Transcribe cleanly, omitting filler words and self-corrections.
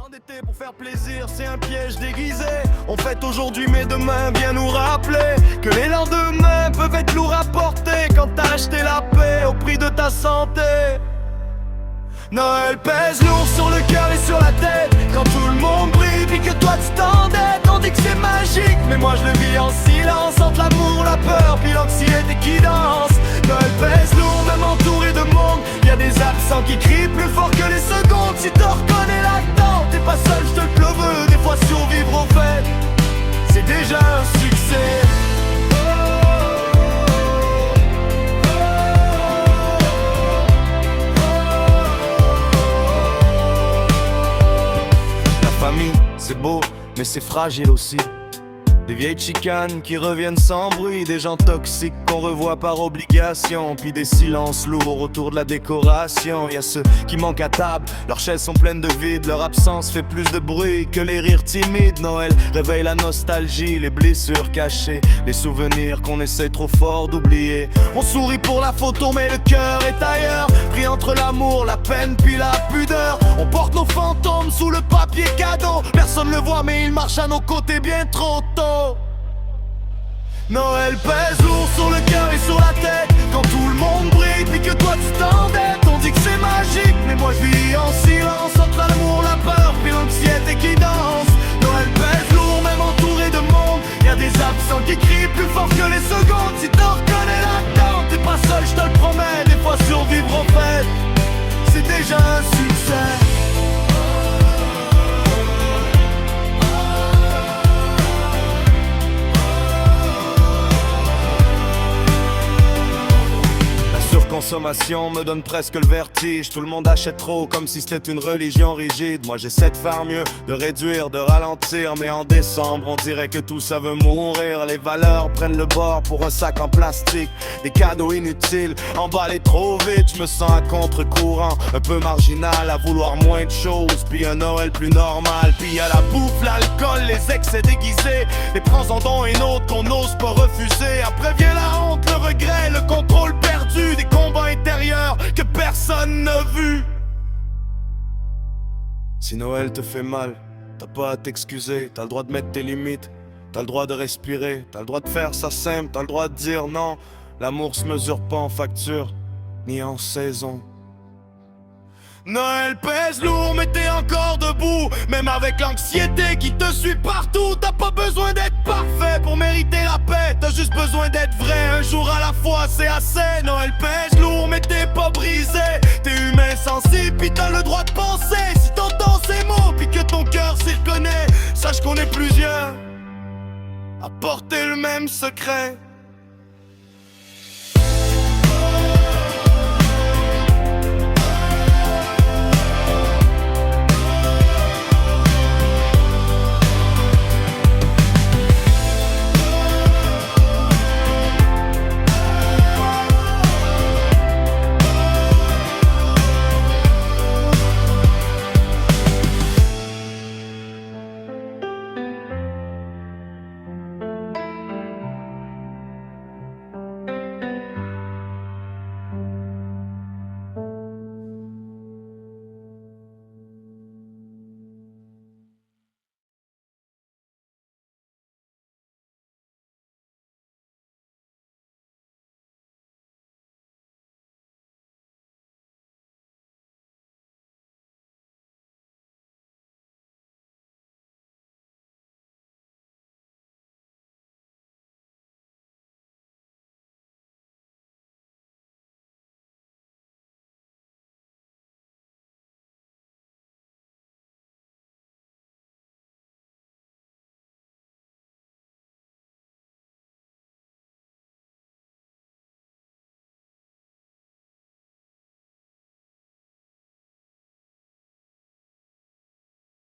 S'endetter pour faire plaisir, c'est un piège déguisé. On fête aujourd'hui mais demain vient nous rappeler que les lendemains peuvent être lourds à porter quand t'as acheté la paix au prix de ta santé. Noël pèse lourd sur le cœur et sur la tête quand tout le monde brille puis que toi tu t'endettes. On dit que c'est magique mais moi je le vis en silence entre l'amour, la peur puis l'anxiété qui danse. Noël pèse lourd même entouré de monde. Y'a des absents qui crient plus fort que les secondes. Si te reconnais là-dedans, t'es pas seul, je te le veux. Des fois survivre aux fêtes, c'est déjà un succès. La famille, c'est beau, mais c'est fragile aussi. Des vieilles chicanes qui reviennent sans bruit, des gens toxiques qu'on revoit par obligation, puis des silences lourds autour de la décoration. Y'a ceux qui manquent à table, leurs chaises sont pleines de vide, leur absence fait plus de bruit que les rires timides. Noël réveille la nostalgie, les blessures cachées, les souvenirs qu'on essaie trop fort d'oublier. On sourit pour la photo mais le cœur est ailleurs, pris entre l'amour, la peine puis la pudeur. On porte nos fantômes sous le papier cadeau, personne le voit mais il marche à nos côtés bien trop tôt. Noël pèse lourd sur le cœur et sur la tête quand tout le monde brille puis que toi tu t'endettes. On dit que c'est magique mais moi je vis en silence entre l'amour, la peur puis l'anxiété qui danse. Noël pèse lourd même entouré de monde. Y'a des absents qui crient plus fort que les secondes. Si t'en reconnais là-dedans, t'es pas seul, je te le promets. Des fois survivre en fait, c'est déjà un succès. Consommation me donne presque le vertige. Tout le monde achète trop comme si c'était une religion rigide. Moi j'essaie de faire mieux, de réduire, de ralentir. Mais en décembre on dirait que tout ça veut mourir. Les valeurs prennent le bord pour un sac en plastique. Des cadeaux inutiles, emballés trop vite. Je me sens à contre-courant, un peu marginal, à vouloir moins de choses. Puis un Noël plus normal. Puis y'a la bouffe, l'alcool, les excès déguisés. Les prends-en dons et autres qu'on n'ose pas refuser. Après vient la honte, le regret, le contrôle perdu. Des combats intérieurs que personne n'a vu. Si Noël te fait mal, t'as pas à t'excuser. T'as le droit de mettre tes limites, t'as le droit de respirer, t'as le droit de faire ça simple, t'as le droit de dire non. L'amour se mesure pas en facture, ni en saison. Noël pèse lourd mais t'es encore debout. Même avec l'anxiété qui te suit partout. T'as pas besoin d'être parfait pour mériter la paix. T'as juste besoin d'être vrai, un jour à la fois c'est assez. Noël pèse lourd mais t'es pas brisé. T'es humain sensible pis t'as le droit de penser. Si t'entends ces mots pis que ton cœur s'y reconnaît, sache qu'on est plusieurs à porter le même secret.